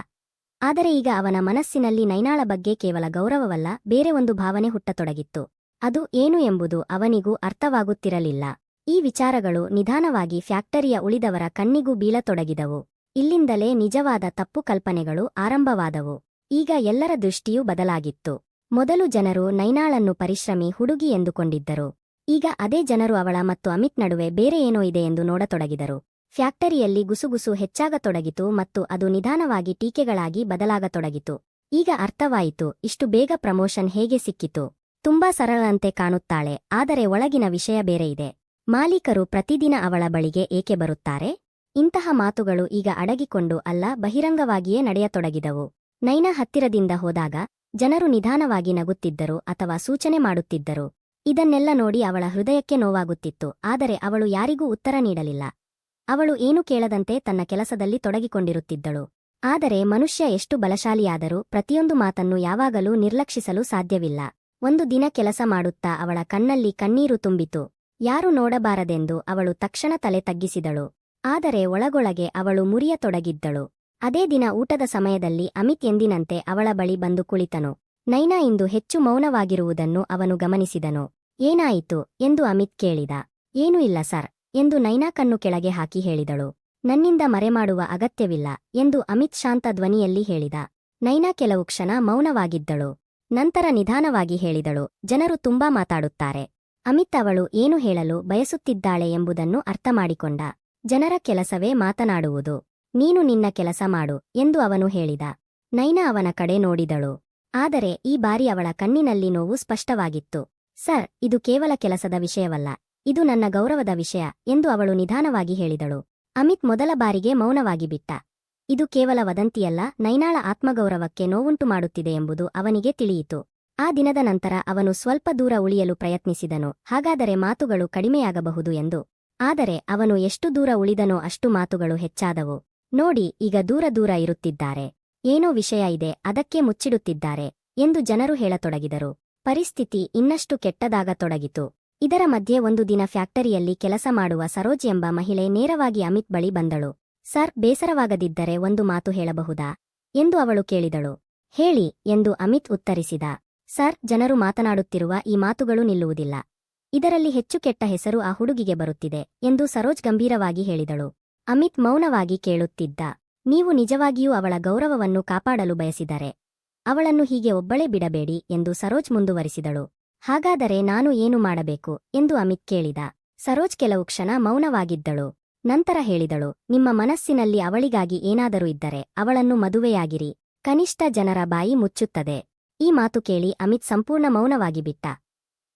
ಆದರೆ ಈಗ ಅವನ ಮನಸ್ಸಿನಲ್ಲಿ ನೈನಾಳ ಬಗ್ಗೆ ಕೇವಲ ಗೌರವವಲ್ಲ, ಬೇರೆ ಒಂದು ಭಾವನೆ ಹುಟ್ಟತೊಡಗಿತ್ತು. ಅದು ಏನು ಎಂಬುದು ಅವನಿಗೂ ಅರ್ಥವಾಗುತ್ತಿರಲಿಲ್ಲ. ಈ ವಿಚಾರಗಳು ನಿಧಾನವಾಗಿ ಫ್ಯಾಕ್ಟರಿಯ ಉಳಿದವರ ಕಣ್ಣಿಗೂ ಬೀಳತೊಡಗಿದವು. ಇಲ್ಲಿಂದಲೇ ನಿಜವಾದ ತಪ್ಪು ಕಲ್ಪನೆಗಳು ಆರಂಭವಾದವು. ಈಗ ಎಲ್ಲರ ದೃಷ್ಟಿಯೂ ಬದಲಾಗಿತ್ತು. ಮೊದಲು ಜನರು ನೈನಾಳನ್ನು ಪರಿಶ್ರಮಿ ಹುಡುಗಿ ಎಂದುಕೊಂಡಿದ್ದರು. ಈಗ ಅದೇ ಜನರು ಅವಳ ಮತ್ತು ಅಮಿತ್ ನಡುವೆ ಬೇರೆ ಏನೋ ಇದೆ ಎಂದು ನೋಡತೊಡಗಿದರು. ಫ್ಯಾಕ್ಟರಿಯಲ್ಲಿ ಗುಸುಗುಸು ಹೆಚ್ಚಾಗತೊಡಗಿತು ಮತ್ತು ಅದು ನಿಧಾನವಾಗಿ ಟೀಕೆಗಳಾಗಿ ಬದಲಾಗತೊಡಗಿತು. ಈಗ ಅರ್ಥವಾಯಿತು, ಇಷ್ಟು ಬೇಗ ಪ್ರಮೋಷನ್ ಹೇಗೆ ಸಿಕ್ಕಿತು. ತುಂಬಾ ಸರಳಂತೆ ಕಾಣುತ್ತಾಳೆ, ಆದರೆ ಒಳಗಿನ ವಿಷಯ ಬೇರೆ ಇದೆ. ಮಾಲೀಕರು ಪ್ರತಿದಿನ ಅವಳ ಬಳಿಗೆ ಏಕೆ ಬರುತ್ತಾರೆ? ಇಂತಹ ಮಾತುಗಳು ಈಗ ಅಡಗಿಕೊಂಡು ಅಲ್ಲ, ಬಹಿರಂಗವಾಗಿಯೇ ನಡೆಯತೊಡಗಿದವು. ನೈನಾ ಹತ್ತಿರದಿಂದ ಹೋದಾಗ ಜನರು ನಿಧಾನವಾಗಿ ನಗುತ್ತಿದ್ದರು ಅಥವಾ ಸೂಚನೆ ಮಾಡುತ್ತಿದ್ದರು. ಇದನ್ನೆಲ್ಲ ನೋಡಿ ಅವಳ ಹೃದಯಕ್ಕೆ ನೋವಾಗುತ್ತಿತ್ತು, ಆದರೆ ಅವಳು ಯಾರಿಗೂ ಉತ್ತರ ನೀಡಲಿಲ್ಲ. ಅವಳು ಏನೂ ಕೇಳದಂತೆ ತನ್ನ ಕೆಲಸದಲ್ಲಿ ತೊಡಗಿಕೊಂಡಿರುತ್ತಿದ್ದಳು. ಆದರೆ ಮನುಷ್ಯ ಎಷ್ಟು ಬಲಶಾಲಿಯಾದರೂ ಪ್ರತಿಯೊಂದು ಮಾತನ್ನು ಯಾವಾಗಲೂ ನಿರ್ಲಕ್ಷಿಸಲು ಸಾಧ್ಯವಿಲ್ಲ. ಒಂದು ದಿನ ಕೆಲಸ ಮಾಡುತ್ತಾ ಅವಳ ಕಣ್ಣಲ್ಲಿ ಕಣ್ಣೀರು ತುಂಬಿತು. ಯಾರು ನೋಡಬಾರದೆಂದು ಅವಳು ತಕ್ಷಣ ತಲೆ ತಗ್ಗಿಸಿದಳು. ಆದರೆ ಒಳಗೊಳಗೆ ಅವಳು ಮುರಿಯತೊಡಗಿದ್ದಳು. ಅದೇ ದಿನ ಊಟದ ಸಮಯದಲ್ಲಿ ಅಮಿತ್ ಎಂದಿನಂತೆ ಅವಳ ಬಳಿ ಬಂದು ಕುಳಿತನು. ನೈನಾ ಇಂದು ಹೆಚ್ಚು ಮೌನವಾಗಿರುವುದನ್ನು ಅವನು ಗಮನಿಸಿದನು. ಏನಾಯಿತು ಎಂದು ಅಮಿತ್ ಕೇಳಿದ. ಏನೂ ಇಲ್ಲ ಸರ್ ಎಂದು ನೈನಾ ಕಣ್ಣು ಕೆಳಗೆ ಹಾಕಿ ಹೇಳಿದಳು. ನನ್ನಿಂದ ಮರೆಮಾಡುವ ಅಗತ್ಯವಿಲ್ಲ ಎಂದು ಅಮಿತ್ ಶಾಂತ ಧ್ವನಿಯಲ್ಲಿ ಹೇಳಿದ. ನೈನಾ ಕೆಲವು ಕ್ಷಣ ಮೌನವಾಗಿದ್ದಳು. ನಂತರ ನಿಧಾನವಾಗಿ ಹೇಳಿದಳು, ಜನರು ತುಂಬಾ ಮಾತಾಡುತ್ತಾರೆ. ಅಮಿತ್ ಅವಳು ಏನು ಹೇಳಲು ಬಯಸುತ್ತಿದ್ದಾಳೆ ಎಂಬುದನ್ನು ಅರ್ಥಮಾಡಿಕೊಂಡ. ಜನರ ಕೆಲಸವೇ ಮಾತನಾಡುವುದು. ನೀನು ನಿನ್ನ ಕೆಲಸ ಮಾಡು ಎಂದು ಅವನು ಹೇಳಿದ. ನೈನಾ ಅವನ ಕಡೆ ನೋಡಿದಳು. ಆದರೆ ಈ ಬಾರಿ ಅವಳ ಕಣ್ಣಿನಲ್ಲಿ ನೋವು ಸ್ಪಷ್ಟವಾಗಿತ್ತು. ಸರ್, ಇದು ಕೇವಲ ಕೆಲಸದ ವಿಷಯವಲ್ಲ, ಇದು ನನ್ನ ಗೌರವದ ವಿಷಯ ಎಂದು ಅವಳು ನಿಧಾನವಾಗಿ ಹೇಳಿದಳು. ಅಮಿತ್ ಮೊದಲ ಬಾರಿಗೆ ಮೌನವಾಗಿ ಬಿಟ್ಟ. ಇದು ಕೇವಲ ವದಂತಿಯಲ್ಲ, ನೈನಾಳ ಆತ್ಮಗೌರವಕ್ಕೆ ನೋವುಂಟು ಮಾಡುತ್ತಿದೆ ಎಂಬುದು ಅವನಿಗೆ ತಿಳಿಯಿತು. ಆ ದಿನದ ನಂತರ ಅವನು ಸ್ವಲ್ಪ ದೂರ ಉಳಿಯಲು ಪ್ರಯತ್ನಿಸಿದನು, ಹಾಗಾದರೆ ಮಾತುಗಳು ಕಡಿಮೆಯಾಗಬಹುದು ಎಂದು. ಆದರೆ ಅವನು ಎಷ್ಟು ದೂರ ಉಳಿದನೋ ಅಷ್ಟು ಮಾತುಗಳು ಹೆಚ್ಚಾದವು. ನೋಡಿ, ಈಗ ದೂರ ದೂರ ಇರುತ್ತಿದ್ದಾರೆ. ಏನೋ ವಿಷಯ ಇದೆ, ಅದಕ್ಕೆ ಮುಚ್ಚಿಡುತ್ತಿದ್ದಾರೆ ಎಂದು ಜನರು ಹೇಳತೊಡಗಿದರು. ಪರಿಸ್ಥಿತಿ ಇನ್ನಷ್ಟು ಕೆಟ್ಟದಾಗತೊಡಗಿತು. ಇದರ ಮಧ್ಯೆ ಒಂದು ದಿನ ಫ್ಯಾಕ್ಟರಿಯಲ್ಲಿ ಕೆಲಸ ಮಾಡುವ ಸರೋಜ್ ಎಂಬ ಮಹಿಳೆ ನೇರವಾಗಿ ಅಮಿತ್ ಬಳಿ ಬಂದಳು. ಸರ್, ಬೇಸರವಾಗದಿದ್ದರೆ ಒಂದು ಮಾತು ಹೇಳಬಹುದಾ ಎಂದು ಅವಳು ಕೇಳಿದಳು. ಹೇಳಿ ಎಂದು ಅಮಿತ್ ಉತ್ತರಿಸಿದ. ಸರ್, ಜನರು ಮಾತನಾಡುತ್ತಿರುವ ಈ ಮಾತುಗಳು ನಿಲ್ಲುವುದಿಲ್ಲ. ಇದರಲ್ಲಿ ಹೆಚ್ಚು ಕೆಟ್ಟ ಹೆಸರು ಆ ಹುಡುಗಿಗೆ ಬರುತ್ತಿದೆ ಎಂದು ಸರೋಜ್ ಗಂಭೀರವಾಗಿ ಹೇಳಿದಳು. ಅಮಿತ್ ಮೌನವಾಗಿ ಕೇಳುತ್ತಿದ್ದ. ನೀವು ನಿಜವಾಗಿಯೂ ಅವಳ ಗೌರವವನ್ನು ಕಾಪಾಡಲು ಬಯಸಿದರೆ ಅವಳನ್ನು ಹೀಗೆ ಒಬ್ಬಳೇ ಬಿಡಬೇಡಿ ಎಂದು ಸರೋಜ್ ಮುಂದುವರಿಸಿದಳು. ಹಾಗಾದರೆ ನಾನು ಏನು ಮಾಡಬೇಕು ಎಂದು ಅಮಿತ್ ಕೇಳಿದ. ಸರೋಜ್ ಕೆಲವು ಕ್ಷಣ ಮೌನವಾಗಿದ್ದಳು. ನಂತರ ಹೇಳಿದಳು, ನಿಮ್ಮ ಮನಸ್ಸಿನಲ್ಲಿ ಅವಳಿಗಾಗಿ ಏನಾದರೂ ಇದ್ದರೆ ಅವಳನ್ನು ಮದುವೆಯಾಗಿರಿ. ಕನಿಷ್ಠ ಜನರ ಬಾಯಿ ಮುಚ್ಚುತ್ತದೆ. ಈ ಮಾತು ಕೇಳಿ ಅಮಿತ್ ಸಂಪೂರ್ಣ ಮೌನವಾಗಿ ಬಿಟ್ಟ.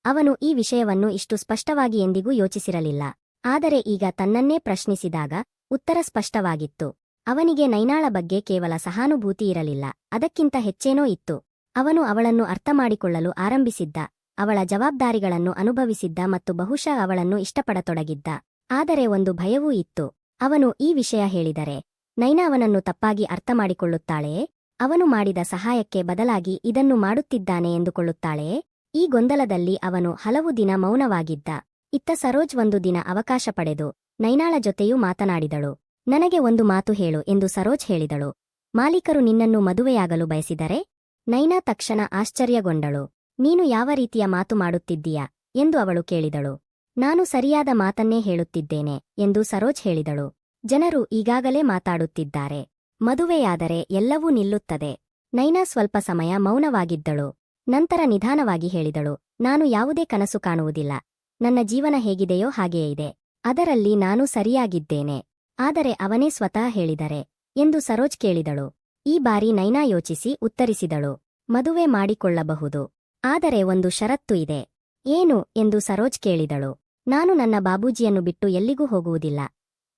ಅವನು ಈ ವಿಷಯವನ್ನು ಇಷ್ಟು ಸ್ಪಷ್ಟವಾಗಿ ಎಂದಿಗೂ ಯೋಚಿಸಿರಲಿಲ್ಲ. ಆದರೆ ಈಗ ತನ್ನನ್ನೇ ಪ್ರಶ್ನಿಸಿದಾಗ ಉತ್ತರ ಸ್ಪಷ್ಟವಾಗಿತ್ತು. ಅವನಿಗೆ ನೈನಾಳ ಬಗ್ಗೆ ಕೇವಲ ಸಹಾನುಭೂತಿ ಇರಲಿಲ್ಲ, ಅದಕ್ಕಿಂತ ಹೆಚ್ಚೇನೋ ಇತ್ತು. ಅವನು ಅವಳನ್ನು ಅರ್ಥಮಾಡಿಕೊಳ್ಳಲು ಆರಂಭಿಸಿದ್ದ, ಅವಳ ಜವಾಬ್ದಾರಿಗಳನ್ನು ಅನುಭವಿಸಿದ್ದ ಮತ್ತು ಬಹುಶಃ ಅವಳನ್ನು ಇಷ್ಟಪಡತೊಡಗಿದ್ದ. ಆದರೆ ಒಂದು ಭಯವೂ ಇತ್ತು. ಅವನು ಈ ವಿಷಯ ಹೇಳಿದರೆ ನೈನಾ ಅವನನ್ನು ತಪ್ಪಾಗಿ ಅರ್ಥಮಾಡಿಕೊಳ್ಳುತ್ತಾಳೆಯೇ? ಅವನು ಮಾಡಿದ ಸಹಾಯಕ್ಕೆ ಬದಲಾಗಿ ಇದನ್ನು ಮಾಡುತ್ತಿದ್ದಾನೆ ಎಂದುಕೊಳ್ಳುತ್ತಾಳೆಯೇ? ಈ ಗೊಂದಲದಲ್ಲಿ ಅವನು ಹಲವು ದಿನ ಮೌನವಾಗಿದ್ದ. ಇತ್ತ ಸರೋಜ್ ಒಂದು ದಿನ ಅವಕಾಶ ಪಡೆದು ನೈನಾಳ ಜೊತೆಯೂ ಮಾತನಾಡಿದಳು. ನನಗೆ ಒಂದು ಮಾತು ಹೇಳು ಎಂದು ಸರೋಜ್ ಹೇಳಿದಳು. ಮಾಲೀಕರು ನಿನ್ನನ್ನು ಮದುವೆಯಾಗಲು ಬಯಸಿದರೆ? ನೈನಾ ತಕ್ಷಣ ಆಶ್ಚರ್ಯಗೊಂಡಳು. ನೀನು ಯಾವ ರೀತಿಯ ಮಾತು ಮಾಡುತ್ತಿದ್ದೀಯಾ ಎಂದು ಅವಳು ಕೇಳಿದಳು. ನಾನು ಸರಿಯಾದ ಮಾತನ್ನೇ ಹೇಳುತ್ತಿದ್ದೇನೆ ಎಂದು ಸರೋಜ್ ಹೇಳಿದಳು. ಜನರು ಈಗಾಗಲೇ ಮಾತಾಡುತ್ತಿದ್ದಾರೆ. ಮದುವೆಯಾದರೆ ಎಲ್ಲವೂ ನಿಲ್ಲುತ್ತದೆ. ನೈನಾ ಸ್ವಲ್ಪ ಸಮಯ ಮೌನವಾಗಿದ್ದಳು. ನಂತರ ನಿಧಾನವಾಗಿ ಹೇಳಿದಳು, ನಾನು ಯಾವುದೇ ಕನಸು ಕಾಣುವುದಿಲ್ಲ. ನನ್ನ ಜೀವನ ಹೇಗಿದೆಯೋ ಹಾಗೆಯೇ ಇದೆ. ಅದರಲ್ಲಿ ನಾನು ಸರಿಯಾಗಿದ್ದೇನೆ. ಆದರೆ ಅವನೇ ಸ್ವತಃ ಹೇಳಿದರೆ ಎಂದು ಸರೋಜ್ ಕೇಳಿದಳು. ಈ ಬಾರಿ ನೈನಾ ಯೋಚಿಸಿ ಉತ್ತರಿಸಿದಳು, ಮದುವೆ ಮಾಡಿಕೊಳ್ಳಬಹುದು. ಆದರೆ ಒಂದು ಷರತ್ತು ಇದೆ. ಏನು ಎಂದು ಸರೋಜ್ ಕೇಳಿದಳು. ನಾನು ನನ್ನ ಬಾಬೂಜಿಯನ್ನು ಬಿಟ್ಟು ಎಲ್ಲಿಗೂ ಹೋಗುವುದಿಲ್ಲ.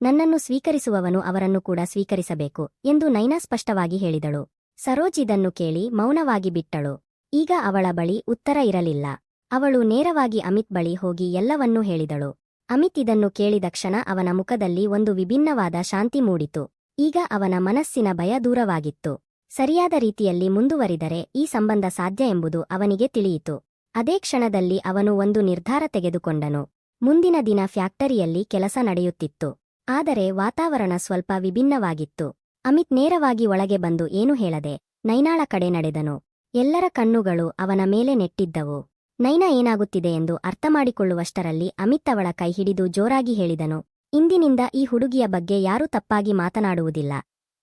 ನನ್ನನ್ನು ಸ್ವೀಕರಿಸುವವನು ಅವರನ್ನು ಕೂಡ ಸ್ವೀಕರಿಸಬೇಕು ಎಂದು ನೈನಾ ಸ್ಪಷ್ಟವಾಗಿ ಹೇಳಿದಳು. ಸರೋಜ್ ಇದನ್ನು ಕೇಳಿ ಮೌನವಾಗಿ ಬಿಟ್ಟಳು. ಈಗ ಅವಳ ಬಳಿ ಉತ್ತರ ಇರಲಿಲ್ಲ. ಅವಳು ನೇರವಾಗಿ ಅಮಿತ್ ಬಳಿ ಹೋಗಿ ಎಲ್ಲವನ್ನೂ ಹೇಳಿದಳು. ಅಮಿತ್ ಇದನ್ನು ಕೇಳಿದ ಕ್ಷಣ ಅವನ ಮುಖದಲ್ಲಿ ಒಂದು ವಿಭಿನ್ನವಾದ ಶಾಂತಿ ಮೂಡಿತು. ಈಗ ಅವನ ಮನಸ್ಸಿನ ಭಯ ದೂರವಾಗಿತ್ತು. ಸರಿಯಾದ ರೀತಿಯಲ್ಲಿ ಮುಂದುವರಿದರೆ ಈ ಸಂಬಂಧ ಸಾಧ್ಯ ಎಂಬುದು ಅವನಿಗೆ ತಿಳಿಯಿತು. ಅದೇ ಕ್ಷಣದಲ್ಲಿ ಅವನು ಒಂದು ನಿರ್ಧಾರ ತೆಗೆದುಕೊಂಡನು. ಮುಂದಿನ ದಿನ ಫ್ಯಾಕ್ಟರಿಯಲ್ಲಿ ಕೆಲಸ ನಡೆಯುತ್ತಿತ್ತು. ಆದರೆ ವಾತಾವರಣ ಸ್ವಲ್ಪ ವಿಭಿನ್ನವಾಗಿತ್ತು. ಅಮಿತ್ ನೇರವಾಗಿ ಒಳಗೆ ಬಂದು ಏನು ಹೇಳದೆ ನೈನಾಳ ಕಡೆ ನಡೆದನು. ಎಲ್ಲರ ಕಣ್ಣುಗಳು ಅವನ ಮೇಲೆ ನೆಟ್ಟಿದ್ದವು. ನೈನಾ ಏನಾಗುತ್ತಿದೆ ಎಂದು ಅರ್ಥಮಾಡಿಕೊಳ್ಳುವಷ್ಟರಲ್ಲಿ ಅಮಿತ್ ಅವಳ ಕೈ ಹಿಡಿದು ಜೋರಾಗಿ ಹೇಳಿದನು, ಇಂದಿನಿಂದ ಈ ಹುಡುಗಿಯ ಬಗ್ಗೆ ಯಾರೂ ತಪ್ಪಾಗಿ ಮಾತನಾಡುವುದಿಲ್ಲ.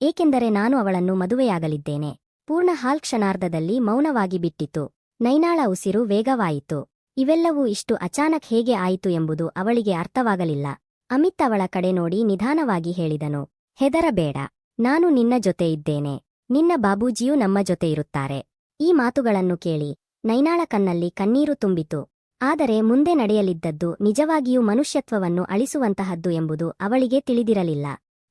ಏಕೆಂದರೆ ನಾನು ಅವಳನ್ನು ಮದುವೆಯಾಗಲಿದ್ದೇನೆ. ಪೂರ್ಣ ಹಾಲ್ ಕ್ಷಣಾರ್ಧದಲ್ಲಿ ಮೌನವಾಗಿ ಬಿಟ್ಟಿತು. ನೈನಾಳ ಉಸಿರು ವೇಗವಾಯಿತು. ಇವೆಲ್ಲವೂ ಇಷ್ಟು ಅಚಾನಕ್ ಹೇಗೆ ಆಯಿತು ಎಂಬುದು ಅವಳಿಗೆ ಅರ್ಥವಾಗಲಿಲ್ಲ. ಅಮಿತ್ ಅವಳ ಕಡೆ ನೋಡಿ ನಿಧಾನವಾಗಿ ಹೇಳಿದನು, ಹೆದರಬೇಡ, ನಾನು ನಿನ್ನ ಜೊತೆ ಇದ್ದೇನೆ. ನಿನ್ನ ಬಾಬೂಜಿಯೂ ನಮ್ಮ ಜೊತೆ ಇರುತ್ತಾರೆ. ಈ ಮಾತುಗಳನ್ನು ಕೇಳಿ ನೈನಾಳ ಕಣ್ಣಲ್ಲಿ ಕಣ್ಣೀರು ತುಂಬಿತು. ಆದರೆ ಮುಂದೆ ನಡೆಯಲಿದ್ದದ್ದು ನಿಜವಾಗಿಯೂ ಮನುಷ್ಯತ್ವವನ್ನು ಅಳಿಸುವಂತಹದ್ದು ಎಂಬುದು ಅವಳಿಗೆ ತಿಳಿದಿರಲಿಲ್ಲ.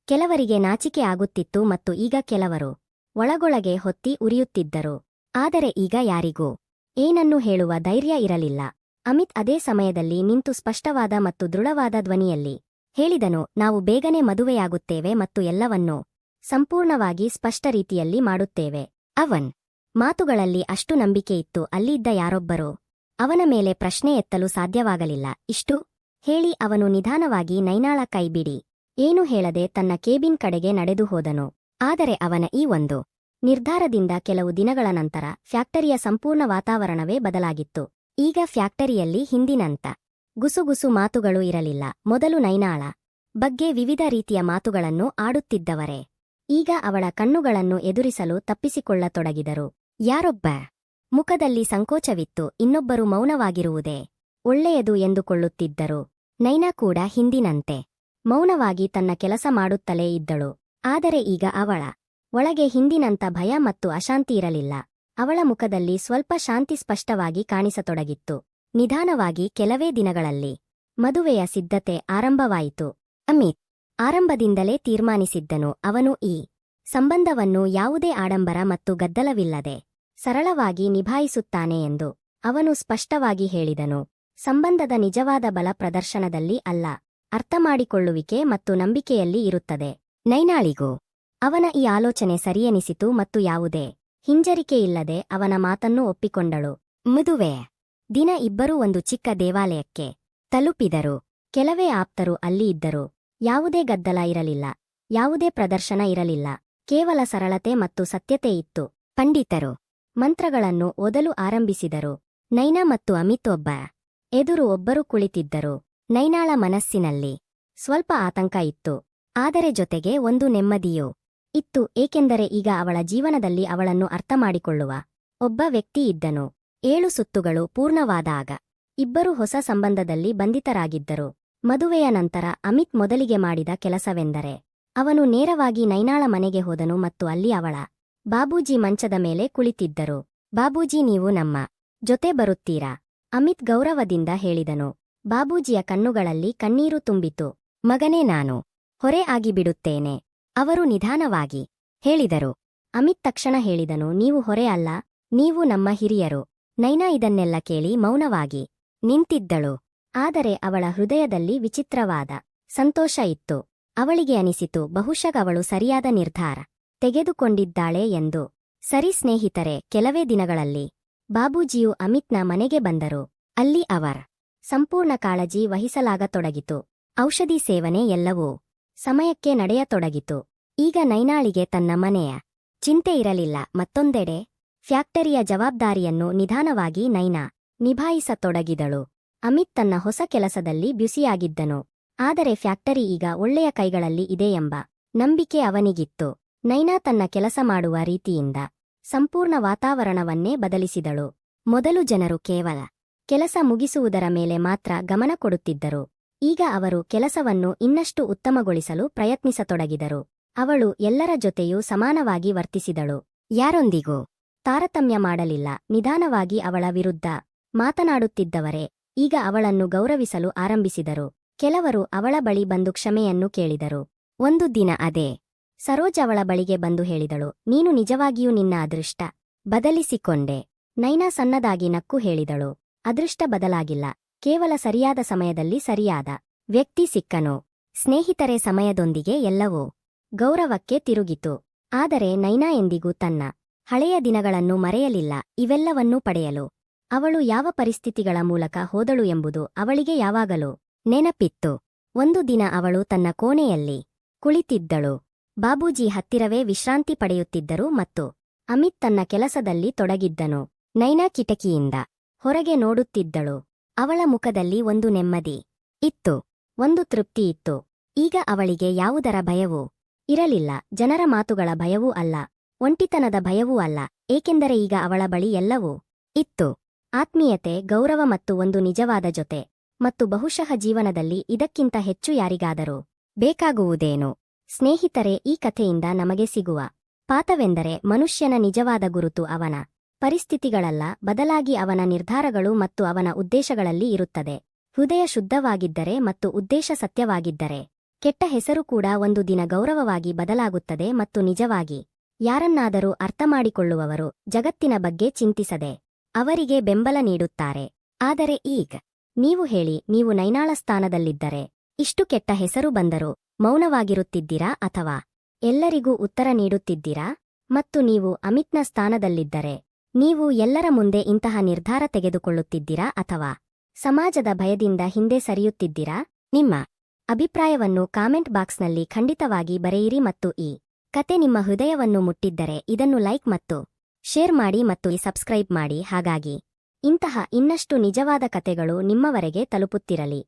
ಕೆಲವರಿಗೆ ನಾಚಿಕೆ ಆಗುತ್ತಿತ್ತು ಮತ್ತು ಈಗ ಕೆಲವರು ಒಳಗೊಳಗೆ ಹೊತ್ತಿ ಉರಿಯುತ್ತಿದ್ದರು. ಆದರೆ ಈಗ ಯಾರಿಗೂ ಏನನ್ನೂ ಹೇಳುವ ಧೈರ್ಯ ಇರಲಿಲ್ಲ. ಅಮಿತ್ ಅದೇ ಸಮಯದಲ್ಲಿ ನಿಂತು ಸ್ಪಷ್ಟವಾದ ಮತ್ತು ದೃಢವಾದ ಧ್ವನಿಯಲ್ಲಿ ಹೇಳಿದನು, ನಾವು ಬೇಗನೆ ಮದುವೆಯಾಗುತ್ತೇವೆ ಮತ್ತು ಎಲ್ಲವನ್ನೂ ಸಂಪೂರ್ಣವಾಗಿ ಸ್ಪಷ್ಟ ರೀತಿಯಲ್ಲಿ ಮಾಡುತ್ತೇವೆ. ಅವನ್ ಮಾತುಗಳಲ್ಲಿ ಅಷ್ಟು ನಂಬಿಕೆಯಿತ್ತು. ಅಲ್ಲಿದ್ದ ಯಾರೊಬ್ಬರೂ ಅವನ ಮೇಲೆ ಪ್ರಶ್ನೆ ಎತ್ತಲು ಸಾಧ್ಯವಾಗಲಿಲ್ಲ. ಇಷ್ಟು ಹೇಳಿ ಅವನು ನಿಧಾನವಾಗಿ ನೈನಾಳ ಕೈಬಿಡಿ ಏನೂ ಹೇಳದೆ ತನ್ನ ಕೇಬಿನ್ ಕಡೆಗೆ ನಡೆದು ಹೋದನು. ಆದರೆ ಅವನ ಈ ಒಂದು ನಿರ್ಧಾರದಿಂದ ಕೆಲವು ದಿನಗಳ ನಂತರ ಫ್ಯಾಕ್ಟರಿಯ ಸಂಪೂರ್ಣ ವಾತಾವರಣವೇ ಬದಲಾಗಿತ್ತು. ಈಗ ಫ್ಯಾಕ್ಟರಿಯಲ್ಲಿ ಹಿಂದಿನಂತ ಗುಸುಗುಸು ಮಾತುಗಳು ಇರಲಿಲ್ಲ. ಮೊದಲು ನೈನಾಳ ಬಗ್ಗೆ ವಿವಿಧ ರೀತಿಯ ಮಾತುಗಳನ್ನು ಆಡುತ್ತಿದ್ದವರೇ ಈಗ ಅವಳ ಕಣ್ಣುಗಳನ್ನು ಎದುರಿಸಲು ತಪ್ಪಿಸಿಕೊಳ್ಳತೊಡಗಿದರು. ಯಾರೊಬ್ಬ ಮುಖದಲ್ಲಿ ಸಂಕೋಚವಿತ್ತು, ಇನ್ನೊಬ್ಬರು ಮೌನವಾಗಿರುವುದೇ ಒಳ್ಳೆಯದು ಎಂದುಕೊಳ್ಳುತ್ತಿದ್ದರು. ನೈನಾ ಕೂಡ ಹಿಂದಿನಂತೆ ಮೌನವಾಗಿ ತನ್ನ ಕೆಲಸ ಮಾಡುತ್ತಲೇ ಇದ್ದಳು. ಆದರೆ ಈಗ ಅವಳ ಒಳಗೆ ಹಿಂದಿನಂತ ಭಯ ಮತ್ತು ಅಶಾಂತಿ ಇರಲಿಲ್ಲ. ಅವಳ ಮುಖದಲ್ಲಿ ಸ್ವಲ್ಪ ಶಾಂತಿ ಸ್ಪಷ್ಟವಾಗಿ ಕಾಣಿಸತೊಡಗಿತ್ತು. ನಿಧಾನವಾಗಿ ಕೆಲವೇ ದಿನಗಳಲ್ಲಿ ಮದುವೆಯ ಸಿದ್ಧತೆ ಆರಂಭವಾಯಿತು. ಅಮಿತ್ ಆರಂಭದಿಂದಲೇ ತೀರ್ಮಾನಿಸಿದ್ದನು, ಅವನು ಈ ಸಂಬಂಧವನ್ನು ಯಾವುದೇ ಆಡಂಬರ ಮತ್ತು ಗದ್ದಲವಿಲ್ಲದೆ ಸರಳವಾಗಿ ನಿಭಾಯಿಸುತ್ತಾನೆ ಎಂದು. ಅವನು ಸ್ಪಷ್ಟವಾಗಿ ಹೇಳಿದನು, ಸಂಬಂಧದ ನಿಜವಾದ ಬಲ ಪ್ರದರ್ಶನದಲ್ಲಿ ಅಲ್ಲ, ಅರ್ಥಮಾಡಿಕೊಳ್ಳುವಿಕೆ ಮತ್ತು ನಂಬಿಕೆಯಲ್ಲಿ ಇರುತ್ತದೆ. ನೈನಾಳಿಗೂ ಅವನ ಈ ಆಲೋಚನೆ ಸರಿಯೆನಿಸಿತು ಮತ್ತು ಯಾವುದೇ ಹಿಂಜರಿಕೆಯಿಲ್ಲದೆ ಅವನ ಮಾತನ್ನು ಒಪ್ಪಿಕೊಂಡಳು. ಮದುವೆ ದಿನ ಇಬ್ಬರೂ ಒಂದು ಚಿಕ್ಕ ದೇವಾಲಯಕ್ಕೆ ತಲುಪಿದರು. ಕೆಲವೇ ಆಪ್ತರು ಅಲ್ಲಿ ಇದ್ದರು. ಯಾವುದೇ ಗದ್ದಲ ಇರಲಿಲ್ಲ, ಯಾವುದೇ ಪ್ರದರ್ಶನ ಇರಲಿಲ್ಲ, ಕೇವಲ ಸರಳತೆ ಮತ್ತು ಸತ್ಯತೆ ಇತ್ತು. ಪಂಡಿತರು ಮಂತ್ರಗಳನ್ನು ಓದಲು ಆರಂಭಿಸಿದರು. ನೈನಾ ಮತ್ತು ಅಮಿತ್ ಎದುರು ಒಬ್ಬರು ಕುಳಿತಿದ್ದರು. ನೈನಾಳ ಮನಸ್ಸಿನಲ್ಲಿ ಸ್ವಲ್ಪ ಆತಂಕ ಇತ್ತು, ಆದರೆ ಜೊತೆಗೆ ಒಂದು ನೆಮ್ಮದಿಯೂ ಇತ್ತು, ಏಕೆಂದರೆ ಈಗ ಅವಳ ಜೀವನದಲ್ಲಿ ಅವಳನ್ನು ಅರ್ಥಮಾಡಿಕೊಳ್ಳುವ ಒಬ್ಬ ವ್ಯಕ್ತಿ ಇದ್ದನು. 7 ಸುತ್ತುಗಳು ಪೂರ್ಣವಾದಾಗ ಇಬ್ಬರು ಹೊಸ ಸಂಬಂಧದಲ್ಲಿ ಬಂಧಿತರಾಗಿದ್ದರು. ಮದುವೆಯ ನಂತರ ಅಮಿತ್ ಮೊದಲಿಗೆ ಮಾಡಿದ ಕೆಲಸವೆಂದರೆ ಅವನು ನೇರವಾಗಿ ನೈನಾಳ ಮನೆಗೆ ಹೋದನು ಮತ್ತು ಅಲ್ಲಿ ಅವಳ ಬಾಬೂಜಿ ಮಂಚದ ಮೇಲೆ ಕುಳಿತಿದ್ದರು. ಬಾಬೂಜಿ, ನೀವು ನಮ್ಮ ಜೊತೆ ಬರುತ್ತೀರಾ? ಅಮಿತ್ ಗೌರವದಿಂದ ಹೇಳಿದನು. ಬಾಬೂಜಿಯ ಕಣ್ಣುಗಳಲ್ಲಿ ಕಣ್ಣೀರು ತುಂಬಿತು. ಮಗನೇ, ನಾನು ಹೊರೆ ಆಗಿಬಿಡುತ್ತೇನೆ, ಅವರು ನಿಧಾನವಾಗಿ ಹೇಳಿದರು. ಅಮಿತ್ ತಕ್ಷಣ ಹೇಳಿದನು, ನೀವು ಹೊರೆ ಅಲ್ಲ, ನೀವು ನಮ್ಮ ಹಿರಿಯರು. ನೈನಾ ಇದನ್ನೆಲ್ಲ ಕೇಳಿ ಮೌನವಾಗಿ ನಿಂತಿದ್ದಳು. ಆದರೆ ಅವಳ ಹೃದಯದಲ್ಲಿ ವಿಚಿತ್ರವಾದ ಸಂತೋಷ ಇತ್ತು. ಅವಳಿಗೆ ಅನಿಸಿತು, ಬಹುಶಃ ಅವಳು ಸರಿಯಾದ ನಿರ್ಧಾರ ತೆಗೆದುಕೊಂಡಿದ್ದಾಳೆ ಎಂದು. ಸರಿ ಸ್ನೇಹಿತರೆ, ಕೆಲವೇ ದಿನಗಳಲ್ಲಿ ಬಾಬೂಜಿಯು ಅಮಿತ್ನ ಮನೆಗೆ ಬಂದರು. ಅಲ್ಲಿ ಅವರ ಸಂಪೂರ್ಣ ಕಾಳಜಿ ವಹಿಸಲಾಗತೊಡಗಿತು. ಔಷಧಿ ಸೇವನೆ ಎಲ್ಲವೂ ಸಮಯಕ್ಕೆ ನಡೆಯತೊಡಗಿತು. ಈಗ ನೈನಾಳಿಗೆ ತನ್ನ ಮನೆಯ ಚಿಂತೆ ಇರಲಿಲ್ಲ. ಮತ್ತೊಂದೆಡೆ ಫ್ಯಾಕ್ಟರಿಯ ಜವಾಬ್ದಾರಿಯನ್ನು ನಿಧಾನವಾಗಿ ನೈನಾ ನಿಭಾಯಿಸತೊಡಗಿದಳು. ಅಮಿತ್ ತನ್ನ ಹೊಸ ಕೆಲಸದಲ್ಲಿ ಬ್ಯುಸಿಯಾಗಿದ್ದನು. ಆದರೆ ಫ್ಯಾಕ್ಟರಿ ಈಗ ಒಳ್ಳೆಯ ಕೈಗಳಲ್ಲಿ ಇದೆ ಎಂಬ ನಂಬಿಕೆ ಅವನಿಗಿತ್ತು. ನೈನಾ ತನ್ನ ಕೆಲಸ ಮಾಡುವ ರೀತಿಯಿಂದ ಸಂಪೂರ್ಣ ವಾತಾವರಣವನ್ನೇ ಬದಲಿಸಿದಳು. ಮೊದಲು ಜನರು ಕೇವಲ ಕೆಲಸ ಮುಗಿಸುವುದರ ಮೇಲೆ ಮಾತ್ರ ಗಮನ ಕೊಡುತ್ತಿದ್ದರು. ಈಗ ಅವರು ಕೆಲಸವನ್ನು ಇನ್ನಷ್ಟು ಉತ್ತಮಗೊಳಿಸಲು ಪ್ರಯತ್ನಿಸತೊಡಗಿದರು. ಅವಳು ಎಲ್ಲರ ಜೊತೆಯೂ ಸಮಾನವಾಗಿ ವರ್ತಿಸಿದಳು. ಯಾರೊಂದಿಗೂ ತಾರತಮ್ಯ ಮಾಡಲಿಲ್ಲ. ನಿಧಾನವಾಗಿ ಅವಳ ವಿರುದ್ಧ ಮಾತನಾಡುತ್ತಿದ್ದವರೇ ಈಗ ಅವಳನ್ನು ಗೌರವಿಸಲು ಆರಂಭಿಸಿದರು. ಕೆಲವರು ಅವಳ ಬಳಿ ಬಂದು ಕ್ಷಮೆಯನ್ನು ಕೇಳಿದರು. ಒಂದು ದಿನ ಅದೇ ಸರೋಜ್ ಅವಳ ಬಳಿಗೆ ಬಂದು ಹೇಳಿದಳು, ನೀನು ನಿಜವಾಗಿಯೂ ನಿನ್ನ ಅದೃಷ್ಟ ಬದಲಿಸಿಕೊಂಡೆ. ನೈನಾ ಸಣ್ಣದಾಗಿ ನಕ್ಕು ಹೇಳಿದಳು, ಅದೃಷ್ಟ ಬದಲಾಗಿಲ್ಲ, ಕೇವಲ ಸರಿಯಾದ ಸಮಯದಲ್ಲಿ ಸರಿಯಾದ ವ್ಯಕ್ತಿ ಸಿಕ್ಕನು. ಸ್ನೇಹಿತರೆ ಸಮಯದೊಂದಿಗೆ ಎಲ್ಲವೂ ಗೌರವಕ್ಕೆ ತಿರುಗಿತು. ಆದರೆ ನೈನಾ ಎಂದಿಗೂ ತನ್ನ ಹಳೆಯ ದಿನಗಳನ್ನು ಮರೆಯಲಿಲ್ಲ. ಇವೆಲ್ಲವನ್ನೂ ಪಡೆಯಲು ಅವಳು ಯಾವ ಪರಿಸ್ಥಿತಿಗಳ ಮೂಲಕ ಹೋದಳು ಎಂಬುದು ಅವಳಿಗೆ ಯಾವಾಗಲೂ ನೆನಪಿತ್ತು. ಒಂದು ದಿನ ಅವಳು ತನ್ನ ಕೋಣೆಯಲ್ಲಿ ಕುಳಿತಿದ್ದಳು. ಬಾಬೂಜಿ ಹತ್ತಿರವೇ ವಿಶ್ರಾಂತಿ ಪಡೆಯುತ್ತಿದ್ದರು ಮತ್ತು ಅಮಿತ್ ತನ್ನ ಕೆಲಸದಲ್ಲಿ ತೊಡಗಿದ್ದನು. ನೈನಾ ಕಿಟಕಿಯಿಂದ ಹೊರಗೆ ನೋಡುತ್ತಿದ್ದಳು. ಅವಳ ಮುಖದಲ್ಲಿ ಒಂದು ನೆಮ್ಮದಿ ಇತ್ತು, ಒಂದು ತೃಪ್ತಿ ಇತ್ತು. ಈಗ ಅವಳಿಗೆ ಯಾವುದರ ಭಯವೂ ಇರಲಿಲ್ಲ. ಜನರ ಮಾತುಗಳ ಭಯವೂ ಅಲ್ಲ, ಒಂಟಿತನದ ಭಯವೂ ಅಲ್ಲ, ಏಕೆಂದರೆ ಈಗ ಅವಳ ಬಳಿ ಎಲ್ಲವೂ ಇತ್ತು. ಆತ್ಮೀಯತೆ, ಗೌರವ ಮತ್ತು ಒಂದು ನಿಜವಾದ ಜೊತೆ. ಮತ್ತು ಬಹುಶಃ ಜೀವನದಲ್ಲಿ ಇದಕ್ಕಿಂತ ಹೆಚ್ಚು ಯಾರಿಗಾದರೂ ಬೇಕಾಗುವುದೇನು? ಸ್ನೇಹಿತರೆ, ಈ ಕಥೆಯಿಂದ ನಮಗೆ ಸಿಗುವ ಪಾಠವೆಂದರೆ ಮನುಷ್ಯನ ನಿಜವಾದ ಗುರುತು ಅವನ ಪರಿಸ್ಥಿತಿಗಳಲ್ಲ, ಬದಲಾಗಿ ಅವನ ನಿರ್ಧಾರಗಳು ಮತ್ತು ಅವನ ಉದ್ದೇಶಗಳಲ್ಲಿ ಇರುತ್ತದೆ. ಹೃದಯ ಶುದ್ಧವಾಗಿದ್ದರೆ ಮತ್ತು ಉದ್ದೇಶ ಸತ್ಯವಾಗಿದ್ದರೆ ಕೆಟ್ಟ ಹೆಸರು ಕೂಡ ಒಂದು ದಿನ ಗೌರವವಾಗಿ ಬದಲಾಗುತ್ತದೆ. ಮತ್ತು ನಿಜವಾಗಿ ಯಾರನ್ನಾದರೂ ಅರ್ಥಮಾಡಿಕೊಳ್ಳುವವರು ಜಗತ್ತಿನ ಬಗ್ಗೆ ಚಿಂತಿಸದೆ ಅವರಿಗೆ ಬೆಂಬಲ ನೀಡುತ್ತಾರೆ. ಆದರೆ ಈಗ ನೀವು ಹೇಳಿ, ನೀವು ನೈನಾಳ ಸ್ಥಾನದಲ್ಲಿದ್ದರೆ ಇಷ್ಟು ಕೆಟ್ಟ ಹೆಸರು ಬಂದರೂ ಮೌನವಾಗಿರುತ್ತಿದ್ದೀರಾ ಅಥವಾ ಎಲ್ಲರಿಗೂ ಉತ್ತರ ನೀಡುತ್ತಿದ್ದೀರಾ? ಮತ್ತು ನೀವು ಅಮಿತ್ನ ಸ್ಥಾನದಲ್ಲಿದ್ದರೆ ನೀವು ಎಲ್ಲರ ಮುಂದೆ ಇಂತಹ ನಿರ್ಧಾರ ತೆಗೆದುಕೊಳ್ಳುತ್ತಿದ್ದೀರಾ ಅಥವಾ ಸಮಾಜದ ಭಯದಿಂದ ಹಿಂದೆ ಸರಿಯುತ್ತಿದ್ದೀರಾ? ನಿಮ್ಮ ಅಭಿಪ್ರಾಯವನ್ನು ಕಾಮೆಂಟ್ ಬಾಕ್ಸ್ನಲ್ಲಿ ಖಂಡಿತವಾಗಿ ಬರೆಯಿರಿ. ಮತ್ತು ಈ ಕತೆ ನಿಮ್ಮ ಹೃದಯವನ್ನು ಮುಟ್ಟಿದ್ದರೆ ಇದನ್ನು ಲೈಕ್ ಮತ್ತು ಶೇರ್ ಮಾಡಿ ಮತ್ತು ಸಬ್ಸ್ಕ್ರೈಬ್ ಮಾಡಿ. ಹಾಗಾಗಿ ಇಂತಹ ಇನ್ನಷ್ಟು ನಿಜವಾದ ಕತೆಗಳು ನಿಮ್ಮವರೆಗೆ ತಲುಪುತ್ತಿರಲಿ.